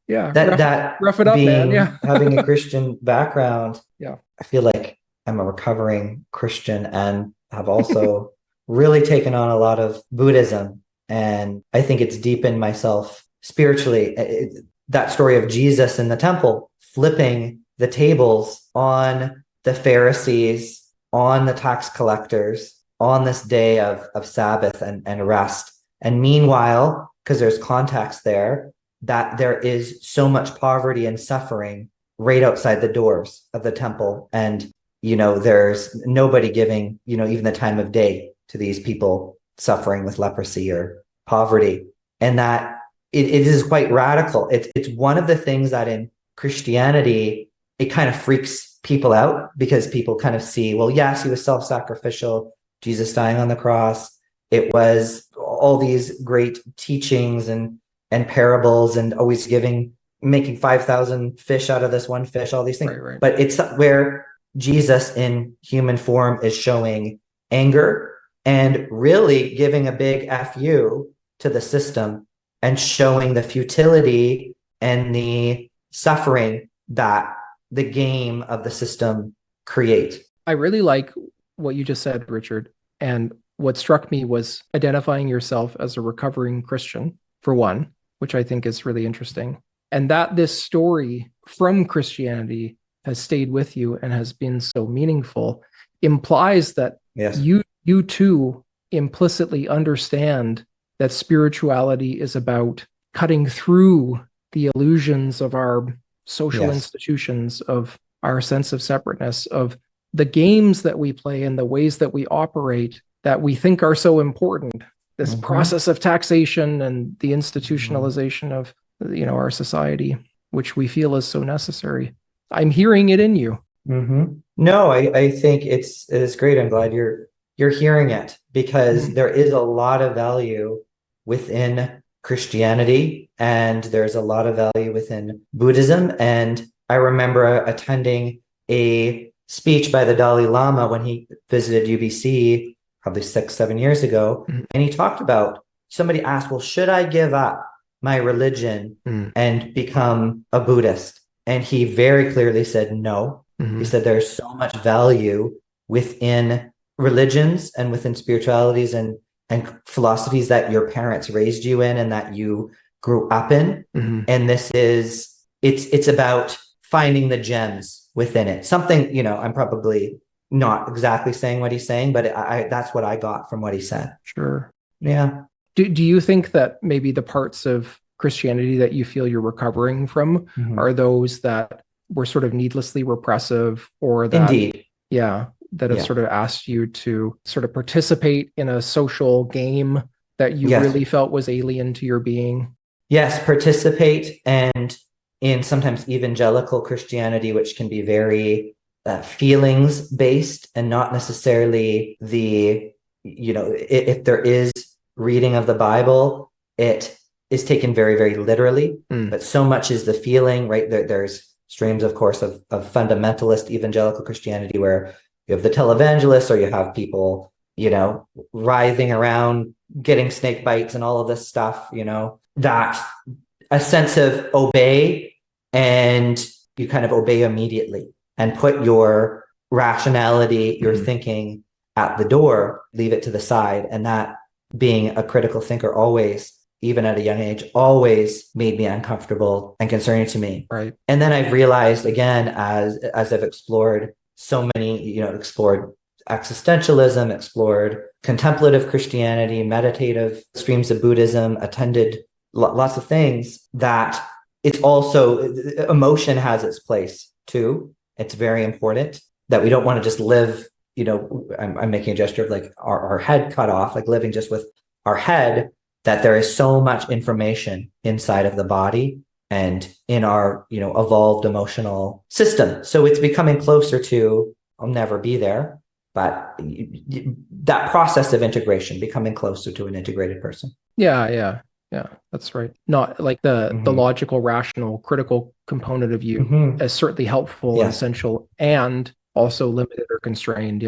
Yeah, rough it up, man. Yeah. Having a Christian background. Yeah. I feel like I'm a recovering Christian and have also really taken on a lot of Buddhism. And I think it's deepened myself spiritually. That story of Jesus in the temple, flipping the tables on the Pharisees, on the tax collectors, on this day of Sabbath and rest. And meanwhile, because there's context there, that there is so much poverty and suffering right outside the doors of the temple. And, there's nobody giving, even the time of day to these people suffering with leprosy or poverty. And that it is quite radical. It's one of the things that in Christianity, it kind of freaks people out because people kind of see, well, yes, he was self-sacrificial, Jesus dying on the cross. It was all these great teachings and parables and always making 5,000 fish out of this one fish, all these things. Right. But it's where Jesus in human form is showing anger and really giving a big FU to the system and showing the futility and the suffering that the game of the system creates. I really like what you just said, Richard. And what struck me was identifying yourself as a recovering Christian, for one, which I think is really interesting. And that this story from Christianity has stayed with you and has been so meaningful implies that you too implicitly understand that spirituality is about cutting through the illusions of our social institutions, of our sense of separateness, of the games that we play and the ways that we operate that we think are so important. This process of taxation and the institutionalization of our society, which we feel is so necessary. I'm hearing it in you. No, I think it is great. I'm glad you're hearing it because there is a lot of value within Christianity, and there's a lot of value within Buddhism. And I remember attending a speech by the Dalai Lama when he visited UBC probably 6, 7 years ago. And he talked about, somebody asked, well, should I give up my religion and become a Buddhist? And he very clearly said no. He said there's so much value within religions and within spiritualities and philosophies that your parents raised you in and that you grew up in. And it's about finding the gems within it. Something, I'm probably not exactly saying what he's saying, but that's what I got from what he said. Sure. Yeah. Do you think that maybe the parts of Christianity that you feel you're recovering from are those that were sort of needlessly repressive, or that, Indeed. That have sort of asked you to sort of participate in a social game that you really felt was alien to your being? Yes, participate, and in sometimes evangelical Christianity, which can be very feelings based and not necessarily if there is reading of the Bible, it is taken very, very literally, but so much is the feeling, right? There's streams, of course, of fundamentalist evangelical Christianity where you have the televangelists, or you have people, writhing around, getting snake bites and all of this stuff, that a sense of obey, and you kind of obey immediately and put your rationality, your thinking at the door, leave it to the side. And that, being a critical thinker always, even at a young age, always made me uncomfortable and concerning to me. Right. And then I've realized, again, as I've explored so many, explored existentialism, explored contemplative Christianity, meditative streams of Buddhism, attended lots of things, that it's also, emotion has its place too. It's very important that we don't want to just live, I'm making a gesture of like our head cut off, like living just with our head, that there is so much information inside of the body and in our, evolved emotional system. So it's becoming closer to, I'll never be there, but that process of integration, becoming closer to an integrated person. Yeah, that's right. Not like the logical, rational, critical component of you is certainly helpful and essential, and also limited or constrained,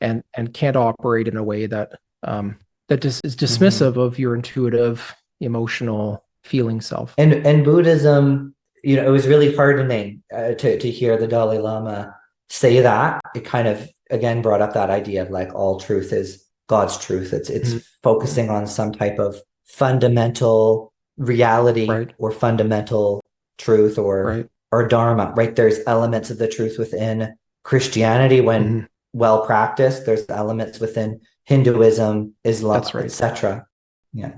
and can't operate in a way that is dismissive of your intuitive, emotional, feeling self. And Buddhism, it was really heartening to hear the Dalai Lama say that. It kind of, again, brought up that idea of like all truth is God's truth. It's focusing on some type of fundamental reality, or fundamental truth, or dharma, right? There's elements of the truth within Christianity when well practiced. There's elements within Hinduism, Islam, etc. Yeah,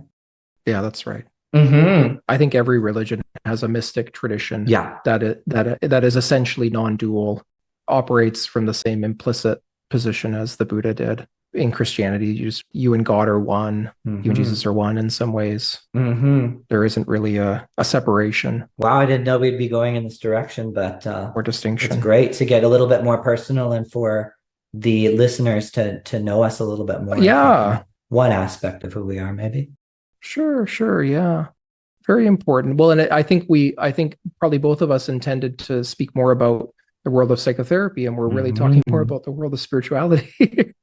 that's right. I think every religion has a mystic tradition that is essentially non-dual, operates from the same implicit position as the Buddha did. In Christianity, you and God are one. You and Jesus are one in some ways. There isn't really a separation. Wow, I didn't know we'd be going in this direction, but or distinction. It's great to get a little bit more personal, and for the listeners to know us a little bit more. Yeah, one aspect of who we are, maybe. Sure. Yeah, very important. Well, and I think probably both of us intended to speak more about the world of psychotherapy, and we're really talking more about the world of spirituality.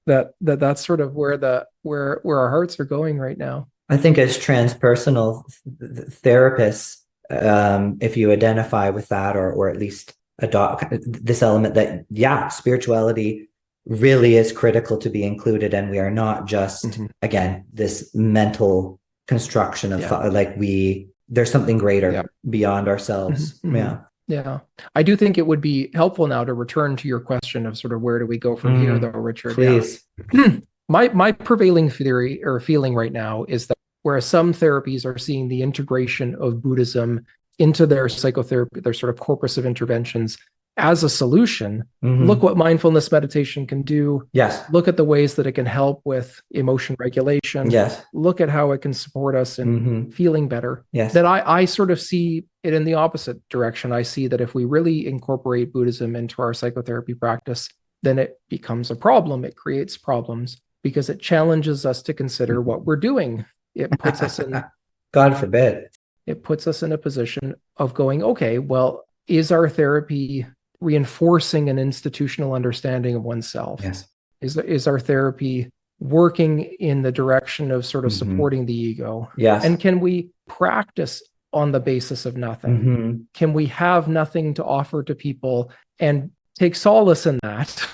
That's sort of where our hearts are going right now. I think as transpersonal therapists, if you identify with that, or at least adopt this element that, spirituality really is critical to be included, and we are not just, again, this mental construction of thought, like there's something greater beyond ourselves. Yeah. I do think it would be helpful now to return to your question of sort of where do we go from here, though, Richard? Please. My prevailing theory or feeling right now is that whereas some therapies are seeing the integration of Buddhism into their psychotherapy, their sort of corpus of interventions as a solution, look what mindfulness meditation can do. Yes. Look at the ways that it can help with emotion regulation. Yes. Look at how it can support us in feeling better. Yes. That I sort of see it in the opposite direction. I see that if we really incorporate Buddhism into our psychotherapy practice, then it becomes a problem. It creates problems because it challenges us to consider what we're doing. It puts us in God forbid. It puts us in a position of going, okay, well, is our therapy reinforcing an institutional understanding of oneself? Yes. Is our therapy working in the direction of sort of supporting the ego? Yes. And can we practice on the basis of nothing? Can we have nothing to offer to people and take solace in that?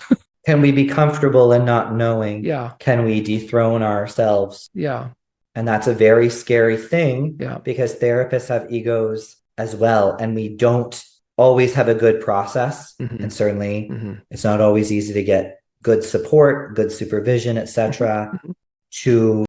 Can we be comfortable in not knowing? Yeah. Can we dethrone ourselves? Yeah. And that's a very scary thing, Yeah. because therapists have egos as well. And we don't always have a good process. And certainly it's not always easy to get good support, good supervision, etc., to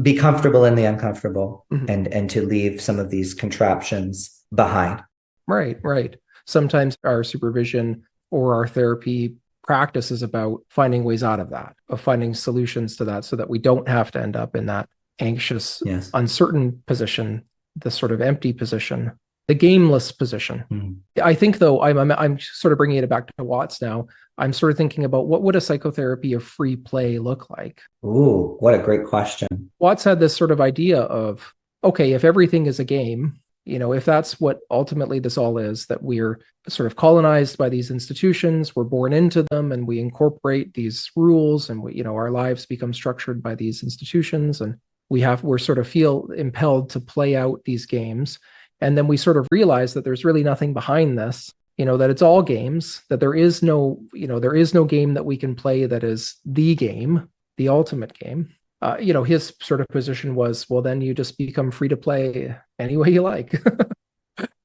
be comfortable in the uncomfortable and to leave some of these contraptions behind. Right, right. Sometimes our supervision or our therapy practice is about finding ways out of that, of finding solutions to that so that we don't have to end up in that anxious, uncertain position, the sort of empty position, the gameless position. I think, though, I'm sort of bringing it back to Watts now. I'm sort of thinking about what would a psychotherapy of free play look like? Ooh, what a great question. Watts had this sort of idea of, okay, if everything is a game, if that's what ultimately this all is, that we're sort of colonized by these institutions, we're born into them, and we incorporate these rules, and our lives become structured by these institutions, and we're sort of feel impelled to play out these games. And then we sort of realize that there's really nothing behind this, that it's all games, that there is no game that we can play that is the game, the ultimate game. His sort of position was, well, then you just become free to play any way you like,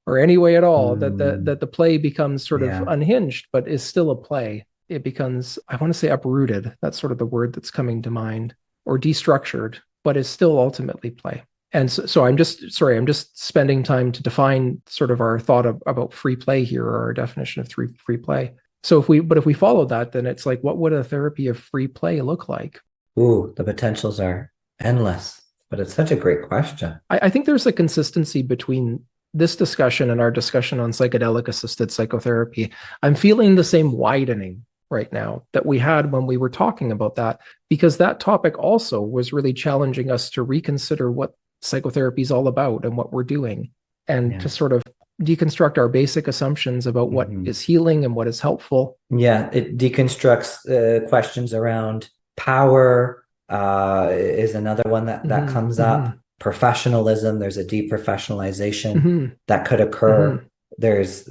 or any way at all. That the play becomes sort of unhinged, but is still a play. It becomes, I want to say, uprooted. That's sort of the word that's coming to mind, or destructured, but is still ultimately play. And so I'm just spending time to define sort of our thought about free play here, or our definition of free play. So if we follow that, then it's like, what would a therapy of free play look like? Ooh, the potentials are endless, but it's such a great question. I think there's a consistency between this discussion and our discussion on psychedelic assisted psychotherapy. I'm feeling the same widening right now that we had when we were talking about that, because that topic also was really challenging us to reconsider what psychotherapy is all about and what we're doing, and to sort of deconstruct our basic assumptions about what is healing and what is helpful. Yeah, it deconstructs questions around power, is another one that comes up. Professionalism, there's a deprofessionalization that could occur. There's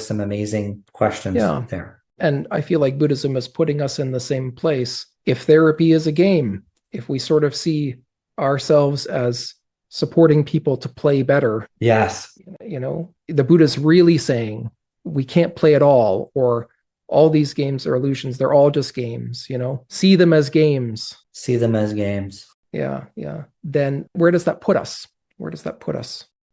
some amazing questions there. And I feel like Buddhism is putting us in the same place. If therapy is a game, if we sort of see ourselves as supporting people to play better. Yes. The Buddha's really saying we can't play at all, or all these games are illusions. They're all just games, see them as games. See them as games. Yeah. Then where does that put us?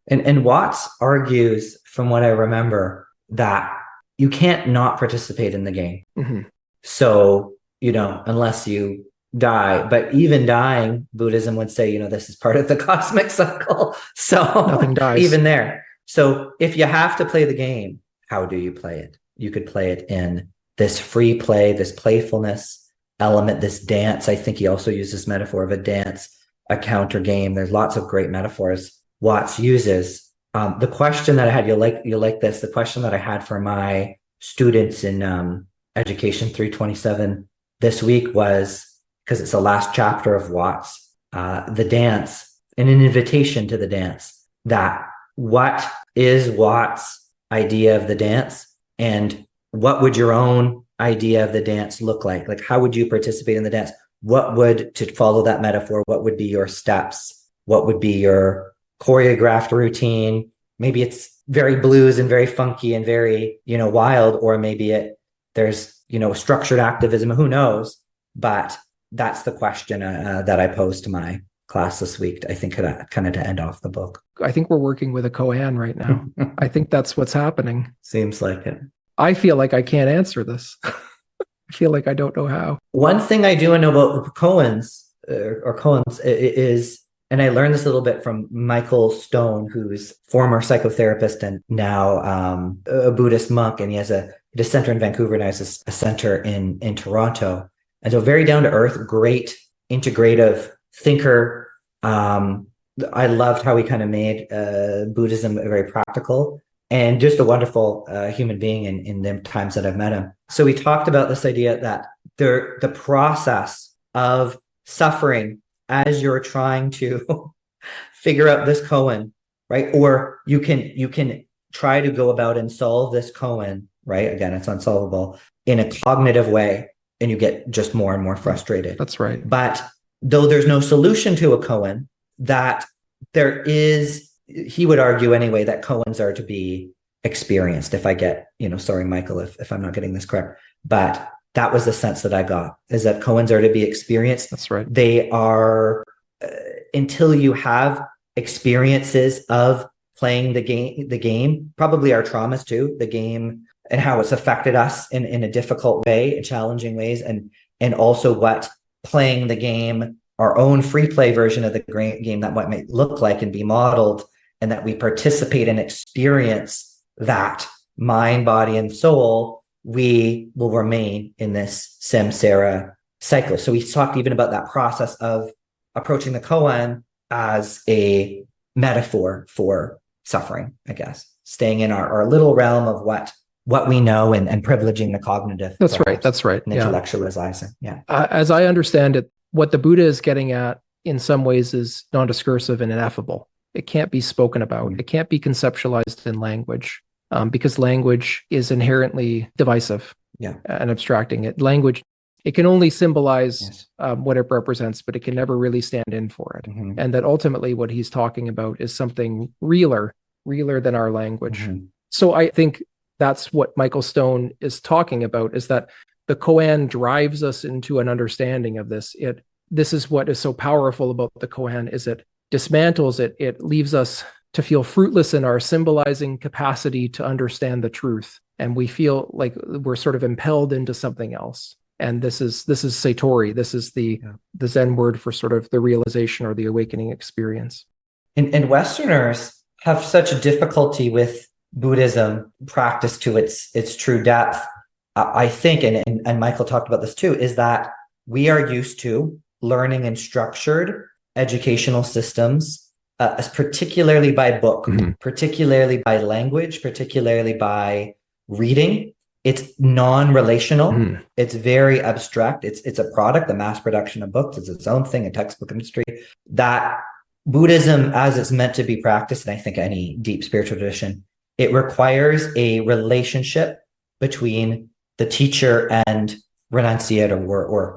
And Watts argues, from what I remember, that you can't not participate in the game. So, unless you die, but even dying, Buddhism would say, this is part of the cosmic cycle. So nothing dies. Even there. So if you have to play the game, how do you play it? You could play it in this free play, this playfulness element, this dance. I think he also uses metaphor of a dance, a counter game. There's lots of great metaphors Watts uses. The question that I had, you'll like this. The question that I had for my students in Education 327 this week was, because it's the last chapter of Watts, the dance, and an invitation to the dance. That what is Watts' idea of the dance, and what would your own idea of the dance look like? Like, how would you participate in the dance? What would, to follow that metaphor, what would be your steps? What would be your choreographed routine? Maybe it's very blues and very funky and very, wild, or maybe there's, structured activism, who knows? But that's the question that I posed to my class this week, I think, kind of to end off the book. I think we're working with a koan right now. I think that's what's happening. Seems like it. I feel like I can't answer this. I feel like I don't know how. One thing I do know about koans is, and I learned this a little bit from Michael Stone, who's former psychotherapist and now a Buddhist monk, and he has a center in Vancouver and has a center in And so very down to earth, great integrative thinker, I loved how he kind of made Buddhism very practical and just a wonderful human being in the times that I've met him. So we talked about this idea that the process of suffering as you're trying to figure out this koan, right? Or you can try to go about and solve this koan, right? Again, it's unsolvable in a cognitive way, and you get just more and more frustrated. That's right. But though there's no solution to a koan, that there is, he would argue anyway, that koans are to be experienced. If I get, sorry, Michael, if I'm not getting this correct, but that was the sense that I got, is that koans are to be experienced. That's right. They are, until you have experiences of playing the game, probably our traumas too, the game and how it's affected us in a difficult way, in challenging ways, and also what playing the game, our own free play version of the game, that what might look like and be modeled, and that we participate and experience that mind, body, and soul, we will remain in this samsara cycle. So we talked even about that process of approaching the koan as a metaphor for suffering, I guess, staying in our little realm of what we know and privileging the cognitive. That's right. That's right. And intellectualizing. Yeah. As I understand it, what the Buddha is getting at in some ways is non-discursive and ineffable. It can't be spoken about. Mm-hmm. It can't be conceptualized in language because language is inherently divisive and abstracting. Language, it can only symbolize what it represents, but it can never really stand in for it. Mm-hmm. And that ultimately what he's talking about is something realer than our language. Mm-hmm. So I think that's what Michael Stone is talking about, is that the koan drives us into an understanding of this. This is what is so powerful about the koan, is it dismantles it. It leaves us to feel fruitless in our symbolizing capacity to understand the truth. And we feel like we're sort of impelled into something else. And this is Satori. This is the Zen word for sort of the realization or the awakening experience. And Westerners have such a difficulty with Buddhism practice to its true depth. I think, and Michael talked about this too, is that we are used to learning in structured educational systems, particularly by book, mm-hmm. particularly by language, particularly by reading. It's non-relational. Mm-hmm. It's very abstract. It's a product, the mass production of books. It's its own thing, a textbook industry. That Buddhism, as it's meant to be practiced, and I think any deep spiritual tradition, it requires a relationship between the teacher and renunciate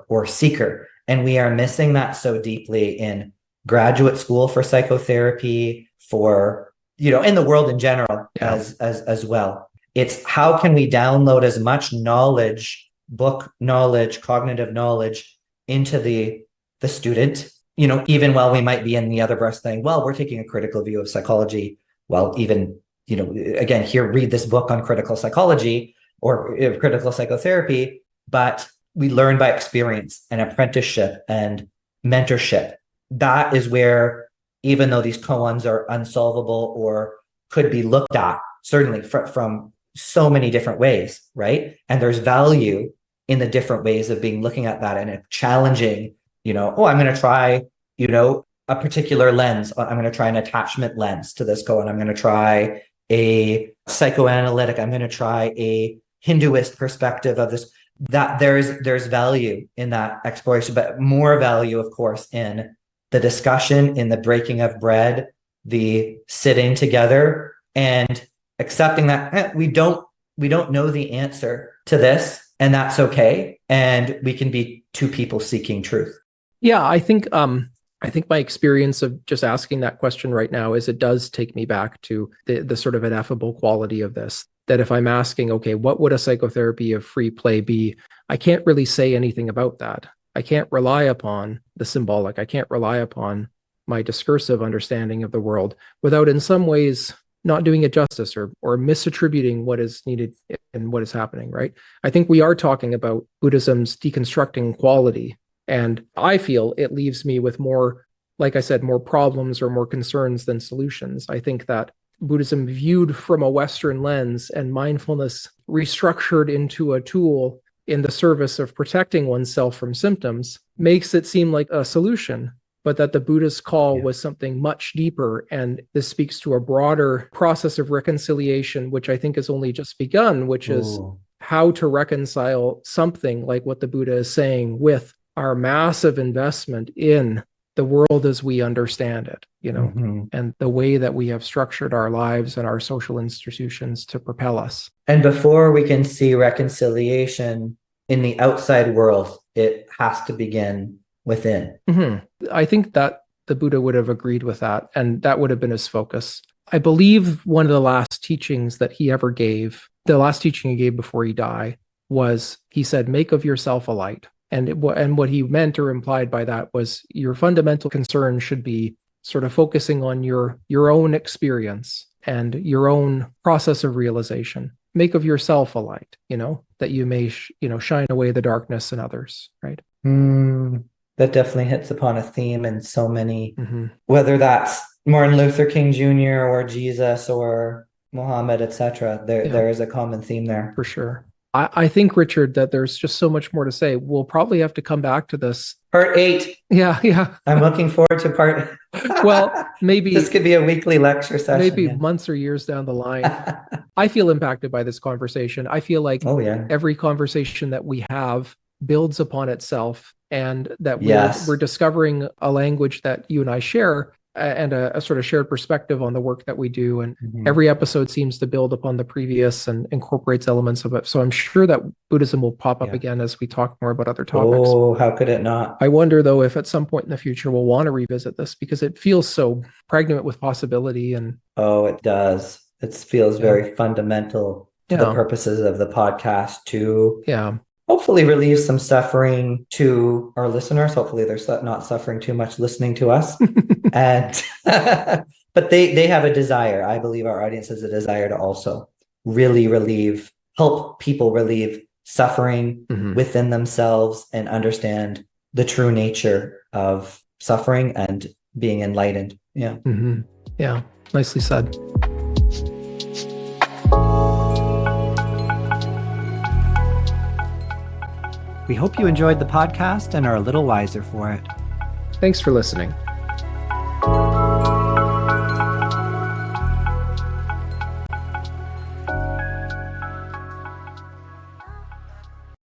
or seeker. And we are missing that so deeply in graduate school for psychotherapy, for, in the world in general as well. It's how can we download as much knowledge, book knowledge, cognitive knowledge into the student, even while we might be in the other breast saying, well, we're taking a critical view of psychology. Well, even, again, here, read this book on critical psychology or critical psychotherapy, but we learn by experience and apprenticeship and mentorship. That is where, even though these koans are unsolvable or could be looked at, certainly from so many different ways, right? And there's value in the different ways of looking at that and challenging, I'm going to try, a particular lens. I'm going to try an attachment lens to this koan. I'm going to try a psychoanalytic. I'm going to try a Hinduist perspective of this. That there's value in that exploration, but more value, of course, in the discussion, in the breaking of bread, the sitting together and accepting that we don't know the answer to this, and that's okay. And we can be two people seeking truth. Yeah, I think my experience of just asking that question right now is it does take me back to the sort of ineffable quality of this. That if I'm asking, okay, what would a psychotherapy of free play be? I can't really say anything about that. I can't rely upon the symbolic. I can't rely upon my discursive understanding of the world without in some ways not doing it justice or misattributing what is needed and what is happening, right? I think we are talking about Buddhism's deconstructing quality. And I feel it leaves me with more, like I said, more problems or more concerns than solutions. I think that Buddhism viewed from a Western lens and mindfulness restructured into a tool in the service of protecting oneself from symptoms makes it seem like a solution. but that the Buddha's call Yeah. was something much deeper. And this speaks to a broader process of reconciliation, which I think has only just begun, which is Ooh. how to reconcile something like what the Buddha is saying with our massive investment in the world as we understand it, and the way that we have structured our lives and our social institutions to propel us. And before we can see reconciliation in the outside world, it has to begin within. I think that the Buddha would have agreed with that, and that would have been his focus. I believe one of the last teachings that he ever gave, the last teaching he gave before he died, was he said, make of yourself a light. And what he meant or implied by that was your fundamental concern should be sort of focusing on your own experience and your own process of realization. Make of yourself a light, that you may, shine away the darkness in others, right? That definitely hits upon a theme in so many, whether that's Martin Luther King Jr. or Jesus or Muhammad, etc. There is a common theme there. For sure. I think, Richard, that there's just so much more to say. We'll probably have to come back to this. Part 8. Yeah. I'm looking forward to part. Well, maybe this could be a weekly lecture session. Maybe months or years down the line. I feel impacted by this conversation. I feel like every conversation that we have builds upon itself, and that we're discovering a language that you and I share, and a sort of shared perspective on the work that we do. And every episode seems to build upon the previous and incorporates elements of it. So I'm sure that Buddhism will pop up again as we talk more about other topics. Oh, how could it not? I wonder, though, if at some point in the future we'll want to revisit this, because it feels so pregnant with possibility. And it does. It feels very fundamental to the purposes of the podcast to hopefully relieve some suffering to our listeners. Hopefully they're not suffering too much listening to us. And but they have a desire. I believe our audience has a desire to also really help people relieve suffering within themselves and understand the true nature of suffering and being enlightened. Yeah. Yeah. Nicely said. We hope you enjoyed the podcast and are a little wiser for it. Thanks for listening.